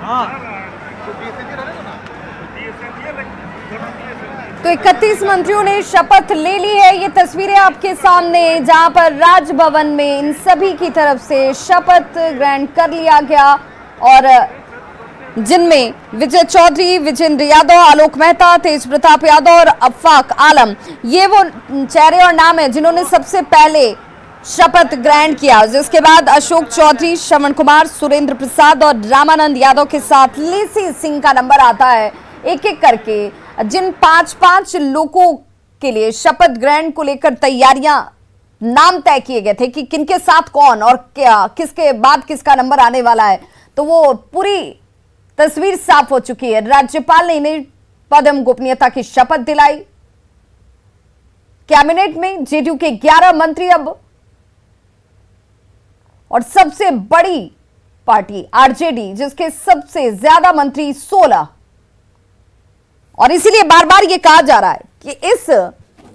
तो 31 मंत्रियों ने शपथ ले ली है। ये तस्वीरें आपके सामने, जहां पर राजभवन में इन सभी की तरफ से शपथ ग्रहण कर लिया गया, और जिनमें विजय चौधरी, विजेंद्र यादव, आलोक मेहता, तेज प्रताप यादव और अफाक आलम, ये वो चेहरे और नाम है जिन्होंने सबसे पहले शपथ ग्रहण किया। जिसके बाद अशोक चौधरी, श्रवण कुमार, सुरेंद्र प्रसाद और रामानंद यादव के साथ लेसी सिंह का नंबर आता है। एक एक करके जिन 5-5 लोगों के लिए शपथ ग्रहण को लेकर तैयारियां, नाम तय किए गए थे कि किनके साथ कौन और क्या, किसके बाद किसका नंबर आने वाला है, तो वो पूरी तस्वीर साफ हो चुकी है। राज्यपाल ने इन्हें पद एवं गोपनीयता की शपथ दिलाई। कैबिनेट में जेडीयू के 11 मंत्री अब, और सबसे बड़ी पार्टी आरजेडी जिसके सबसे ज्यादा मंत्री 16, और इसीलिए बार बार यह कहा जा रहा है कि इस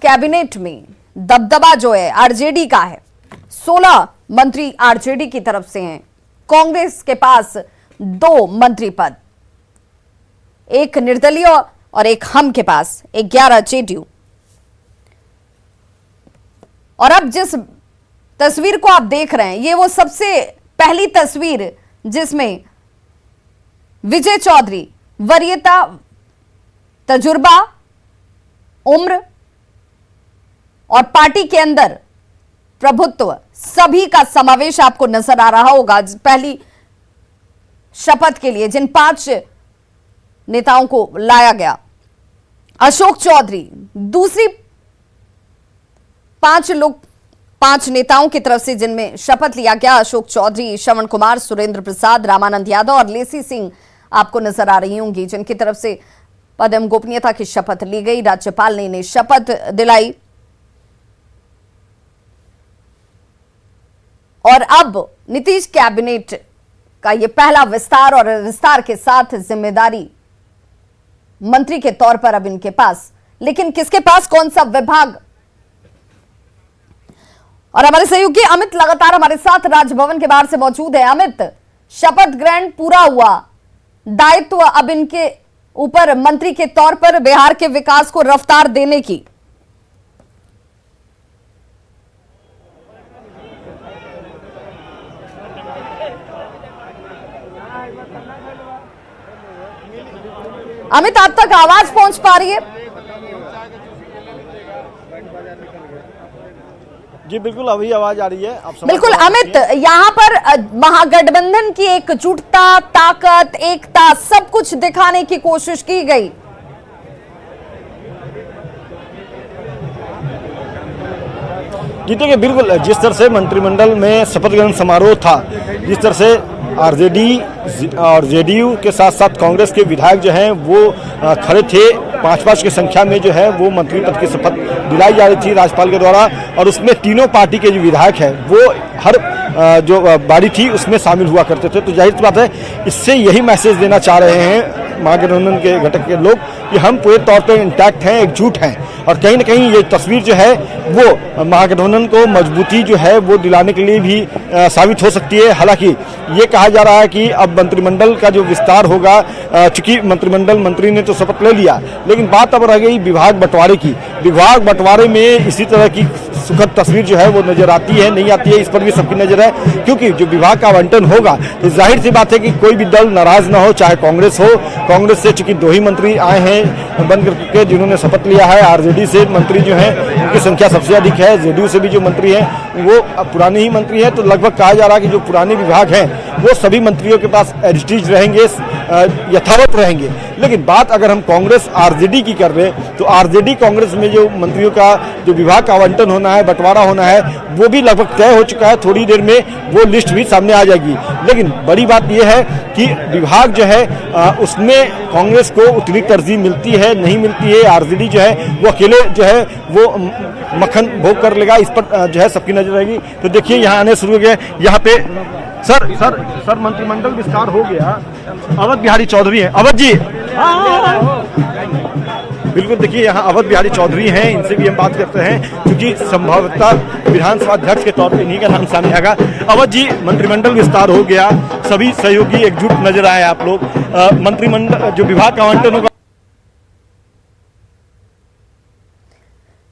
कैबिनेट में दबदबा जो है आरजेडी का है। 16 मंत्री आरजेडी की तरफ से हैं। कांग्रेस के पास 2 मंत्री पद, एक निर्दलीय और एक हम के पास 11 जेडीयू। और अब जिस तस्वीर को आप देख रहे हैं, ये वो सबसे पहली तस्वीर जिसमें विजय चौधरी, वरीयता, तजुर्बा, उम्र और पार्टी के अंदर प्रभुत्व, सभी का समावेश आपको नजर आ रहा होगा। पहली शपथ के लिए जिन 5 नेताओं को लाया गया, अशोक चौधरी, दूसरी 5 नेताओं की तरफ से जिनमें शपथ लिया गया, अशोक चौधरी, श्रवण कुमार, सुरेंद्र प्रसाद, रामानंद यादव और लेसी सिंह आपको नजर आ रही होंगी, जिनकी तरफ से पद एवं गोपनीयता की शपथ ली गई। राज्यपाल ने इन्हें शपथ दिलाई। और अब नीतीश कैबिनेट का यह पहला विस्तार, और विस्तार के साथ जिम्मेदारी मंत्री के तौर पर अब इनके पास, लेकिन किसके पास कौन सा विभाग। और हमारे सहयोगी अमित लगातार हमारे साथ राजभवन के बाहर से मौजूद है। अमित, शपथ ग्रहण पूरा हुआ, दायित्व अब इनके ऊपर मंत्री के तौर पर बिहार के विकास को रफ्तार देने की। अमित, आप तक आवाज पहुंच पा रही है? जी बिल्कुल, अभी आवाज आ रही है। आप बिल्कुल अमित, यहाँ पर महागठबंधन की एकजुटता, ताकत, एकता, सब कुछ दिखाने की कोशिश की गई। जी देखिए, बिल्कुल जिस तरह से मंत्रिमंडल में शपथ ग्रहण समारोह था, जिस तरह से आरजेडी और जेडीयू के साथ साथ कांग्रेस के विधायक जो हैं वो खड़े थे, 5-5 की संख्या में जो है वो मंत्री पद की शपथ दिलाई जा रही थी राज्यपाल के द्वारा, और उसमें तीनों पार्टी के जो विधायक हैं वो हर जो बारी थी उसमें शामिल हुआ करते थे। तो जाहिर सी बात है, इससे यही मैसेज देना चाह रहे हैं महागठबंधन के घटक के लोग कि हम पूरे तौर पर इंटैक्ट हैं, एकजुट हैं, और कहीं ना कहीं ये तस्वीर जो है वो महागठबंधन को मजबूती जो है वो दिलाने के लिए भी साबित हो सकती है। हालांकि ये कहा जा रहा है कि अब मंत्रिमंडल का जो विस्तार होगा, चूंकि मंत्री ने तो शपथ ले लिया, लेकिन बात अब रह गई विभाग बंटवारे की। विभाग बंटवारे में इसी तरह की सुखद तस्वीर जो है वो नजर आती है, नहीं आती है, इस पर भी सबकी नजर है, क्योंकि जो विभाग का आवंटन होगा तो जाहिर सी बात है कि कोई भी दल नाराज ना हो, चाहे कांग्रेस हो। कांग्रेस से चूंकि 2 ही मंत्री आए हैं बन करके जिन्होंने शपथ लिया है, आरजेडी से मंत्री जो हैं उनकी संख्या सबसे अधिक है, जेडीयू से भी जो मंत्री हैं वो पुराने ही मंत्री हैं। तो लगभग कहा जा रहा है कि जो पुराने विभाग हैं वो सभी मंत्रियों के पास एडिस्टीज रहेंगे, यथावत रहेंगे। लेकिन बात अगर हम कांग्रेस आरजेडी की कर रहे हैं, तो आरजेडी कांग्रेस में जो मंत्रियों का जो विभाग का आवंटन होना है, बंटवारा होना है, वो भी लगभग तय हो चुका है। थोड़ी देर में वो लिस्ट भी सामने आ जाएगी। लेकिन बड़ी बात यह है कि विभाग जो है उसमें कांग्रेस को उतनी तरजीह मिलती है, नहीं मिलती है। आरजेडी जो है वो अकेले जो है वो मक्खन भोग कर लेगा, इस पर जो है सबकी नजर रहेगी। तो देखिए यहाँ आने शुरू हो गए, यहाँ पे सर मंत्रिमंडल विस्तार हो गया। अवध बिहारी चौधरी हैं। अवध जी, बिल्कुल, देखिए यहाँ अवध बिहारी चौधरी हैं, इनसे भी हम बात करते हैं क्योंकि संभवतः विधानसभा अध्यक्ष के तौर पे इन्हीं का नाम सामने आएगा। अवध जी, मंत्रिमंडल विस्तार हो गया, सभी सहयोगी एकजुट नजर आए आप लोग, मंत्रिमंडल जो विभाग का आवंटन होगा।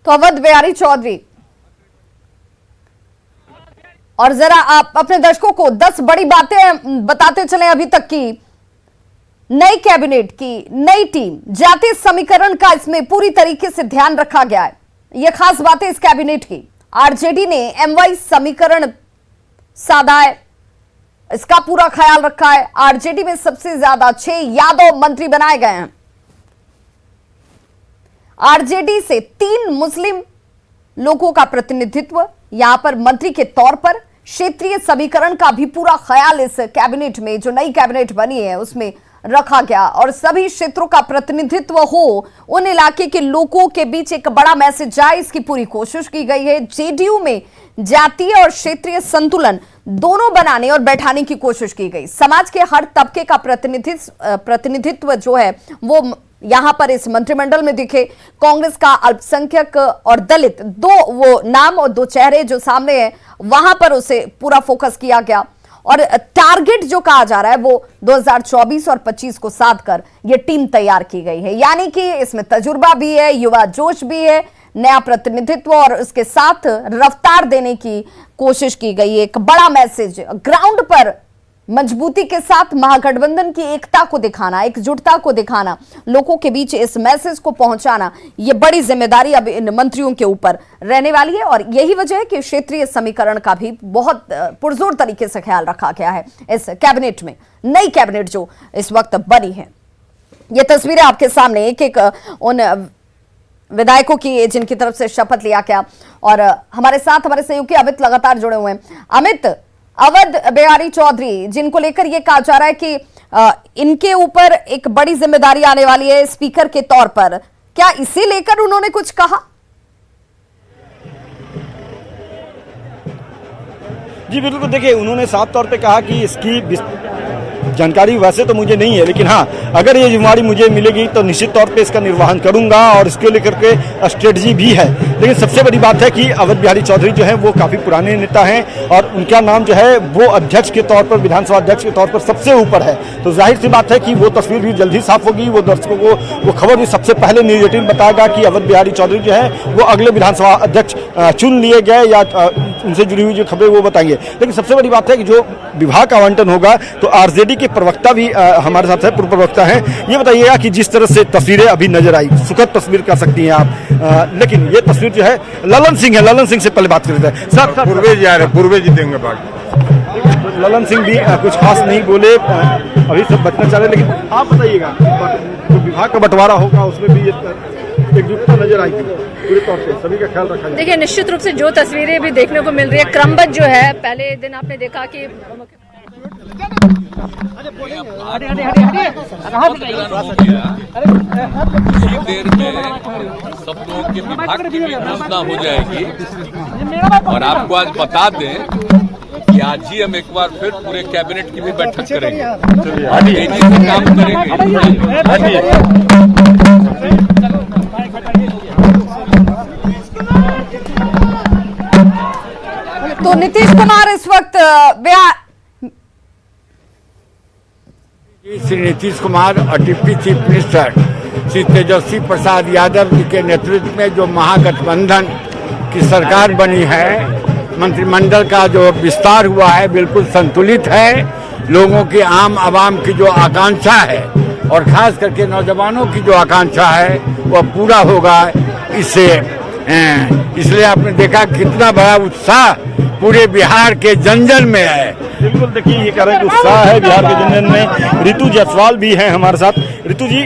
तो अवध बिहारी चौधरी, और जरा आप अपने दर्शकों को 10 बड़ी बातें बताते चले अभी तक की। नई कैबिनेट की नई टीम, जातीय समीकरण का इसमें पूरी तरीके से ध्यान रखा गया है। ये खास बातें इस कैबिनेट की। आरजेडी ने एमवाई समीकरण साधा है, इसका पूरा ख्याल रखा है। आरजेडी में सबसे ज्यादा 6 यादव मंत्री बनाए गए हैं। आरजेडी से 3 मुस्लिम लोगों का प्रतिनिधित्व यहां पर मंत्री के तौर पर। क्षेत्रीय समीकरण का भी पूरा ख्याल इस कैबिनेट में, जो नई कैबिनेट बनी है, उसमें रखा गया और सभी क्षेत्रों का प्रतिनिधित्व हो, उन इलाके के लोगों के बीच एक बड़ा मैसेज जाए, इसकी पूरी कोशिश की गई है। जेडीयू में जातीय और क्षेत्रीय संतुलन दोनों बनाने और बैठाने की कोशिश की गई। समाज के हर तबके का प्रतिनिधित्व जो है वो यहां पर इस मंत्रिमंडल में दिखे। कांग्रेस का अल्पसंख्यक और दलित, 2 वो नाम और 2 चेहरे जो सामने हैं, वहां पर उसे पूरा फोकस किया गया। और टारगेट जो कहा जा रहा है वो 2024 और 25 को साध कर ये टीम तैयार की गई है। यानी कि इसमें तजुर्बा भी है, युवा जोश भी है, नया प्रतिनिधित्व और उसके साथ रफ्तार देने की कोशिश की गई है। एक बड़ा मैसेज ग्राउंड पर मजबूती के साथ महागठबंधन की एकता को दिखाना, एकजुटता को दिखाना, लोगों के बीच इस मैसेज को पहुंचाना, ये बड़ी जिम्मेदारी अब इन मंत्रियों के ऊपर रहने वाली है। और यही वजह है कि क्षेत्रीय समीकरण का भी बहुत पुरजोर तरीके से ख्याल रखा गया है इस कैबिनेट में। नई कैबिनेट जो इस वक्त बनी है, ये तस्वीरें आपके सामने एक एक उन विधायकों की जिनकी तरफ से शपथ लिया गया। और हमारे साथ हमारे सहयोगी अमित लगातार जुड़े हुए हैं। अमित, अवध बिहारी चौधरी जिनको लेकर यह कहा जा रहा है कि इनके ऊपर एक बड़ी जिम्मेदारी आने वाली है स्पीकर के तौर पर, क्या इसे लेकर उन्होंने कुछ कहा? जी बिल्कुल, देखिए उन्होंने साफ तौर पे कहा कि इसकी जानकारी वैसे तो मुझे नहीं है, लेकिन हाँ, अगर ये जिम्मेदारी मुझे मिलेगी तो निश्चित तौर पे इसका निर्वहन करूंगा और इसके लेकर के स्ट्रेटजी भी है। लेकिन सबसे बड़ी बात है कि अवध बिहारी चौधरी जो है वो काफ़ी पुराने नेता हैं और उनका नाम जो है वो अध्यक्ष के तौर पर, विधानसभा अध्यक्ष के तौर पर सबसे ऊपर है। तो जाहिर सी बात है कि वो तस्वीर भी जल्दी साफ होगी। वो दर्शकों को वो खबर भी सबसे पहले निगेटिव बताएगा कि अवध बिहारी चौधरी जो है वो अगले विधानसभा अध्यक्ष चुन लिए गए या उनसे जुड़ी हुई जो खबरें वो बताएंगे। लेकिन सबसे बड़ी बात है कि जो विभाग का आवंटन होगा तो आरजेडी के प्रवक्ता भी हमारे साथ है, पूर्व प्रवक्ता हैं। ये बताइएगा कि जिस तरह से तस्वीरें अभी नजर आई, सुखद तस्वीर कर सकती हैं आप, लेकिन ये तस्वीर जो है ललन सिंह है। ललन सिंह से पहले बात करते हैं। सर पूर्वे जा रहे, पूर्वे जीतेंगे बाकी। ललन सिंह भी कुछ खास नहीं बोले, अभी सब बचना चाह रहे, लेकिन आप बताइएगा जो विभाग का बंटवारा होगा उसमें भी एकजुटता नजर आएगी पूरे तौर से, सभी का ख्याल रखा जाए। देखिए, निश्चित रूप से जो तस्वीरें भी देखने को मिल रही है, क्रमबद्ध जो है, पहले दिन आपने देखा कि देर में सब लोगों के विभाग की भी घोषणा हो जाएगी। और आपको आज बता दें कि आज ही हम एक बार फिर पूरे कैबिनेट की भी बैठक करेंगे, तेजी से काम करेंगे। तो नीतीश कुमार इस वक्त श्री नीतीश कुमार और deputy chief minister Shri Tejashwi Prasad Yadav ji के नेतृत्व में जो महागठबंधन की सरकार बनी है, मंत्रिमंडल का जो विस्तार हुआ है बिल्कुल संतुलित है। लोगों की, आम आवाम की जो आकांक्षा है और खास करके नौजवानों की जो आकांक्षा है वह पूरा होगा इससे। इसलिए आपने देखा कितना बड़ा उत्साह पूरे बिहार के जंजन में है। बिल्कुल, देखिए ये कह रहे हैं कि उत्साह है बिहार के जंजन में। ऋतु जायसवाल भी हैं हमारे साथ। ऋतु जी,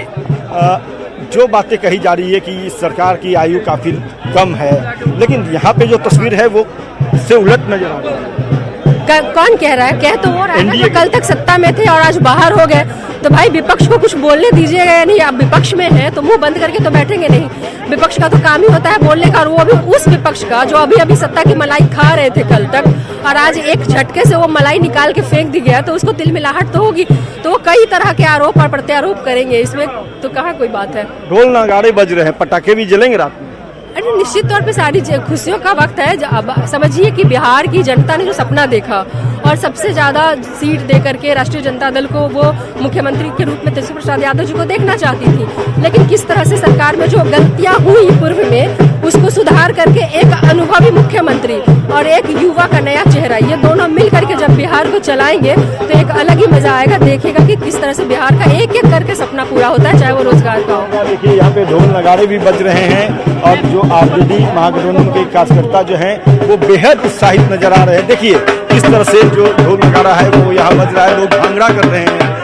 जो बातें कही जा रही है कि इस सरकार की आयु काफी कम है, लेकिन यहाँ पे जो तस्वीर है वो इससे उलट नजर आ रही है। कौन कह रहा है? कह तो हो रहा है ना, कल तक सत्ता में थे और आज बाहर हो गए, तो भाई विपक्ष को कुछ बोलने दीजिएगा या नहीं। आप विपक्ष में हैं तो मुंह बंद करके तो बैठेंगे नहीं। विपक्ष का तो काम ही होता है बोलने का, और वो भी उस विपक्ष का जो अभी अभी सत्ता की मलाई खा रहे थे कल तक, और आज एक झटके से वो मलाई निकाल के फेंक दी गया, तो उसको तिलमिलाहट तो होगी। तो वो कई तरह के आरोप और प्रत्यारोप करेंगे, इसमें तो कहाँ कोई बात है। ढोल नगाड़े बज रहे हैं, पटाखे भी जलेंगे रात में? अरे निश्चित तौर पे सारी खुशियों का वक्त है। अब समझिए कि बिहार की जनता ने जो सपना देखा और सबसे ज्यादा सीट दे करके राष्ट्रीय जनता दल को वो मुख्यमंत्री के रूप में तेजस्वी प्रसाद यादव जी को देखना चाहती थी, लेकिन किस तरह से सरकार में जो गलतियां हुई पूर्व में उसको सुधार करके एक अनुभवी मुख्यमंत्री और एक युवा का नया चेहरा, ये दोनों मिल करके जब बिहार को चलाएंगे तो एक अलग ही मजा आएगा। देखिएगा कि किस तरह से बिहार का एक एक करके सपना पूरा होता है, चाहे वो रोजगार का हो। देखिए यहाँ पे ढोल नगाड़े भी बज रहे हैं और जो आरजेडी महागठबंधन के कार्यकर्ता जो हैं वो बेहद उत्साहित नजर आ रहे हैं। देखिए किस तरह से जो ढोल नगाड़ा है वो यहाँ बज रहा है, लोग भांगड़ा कर रहे हैं।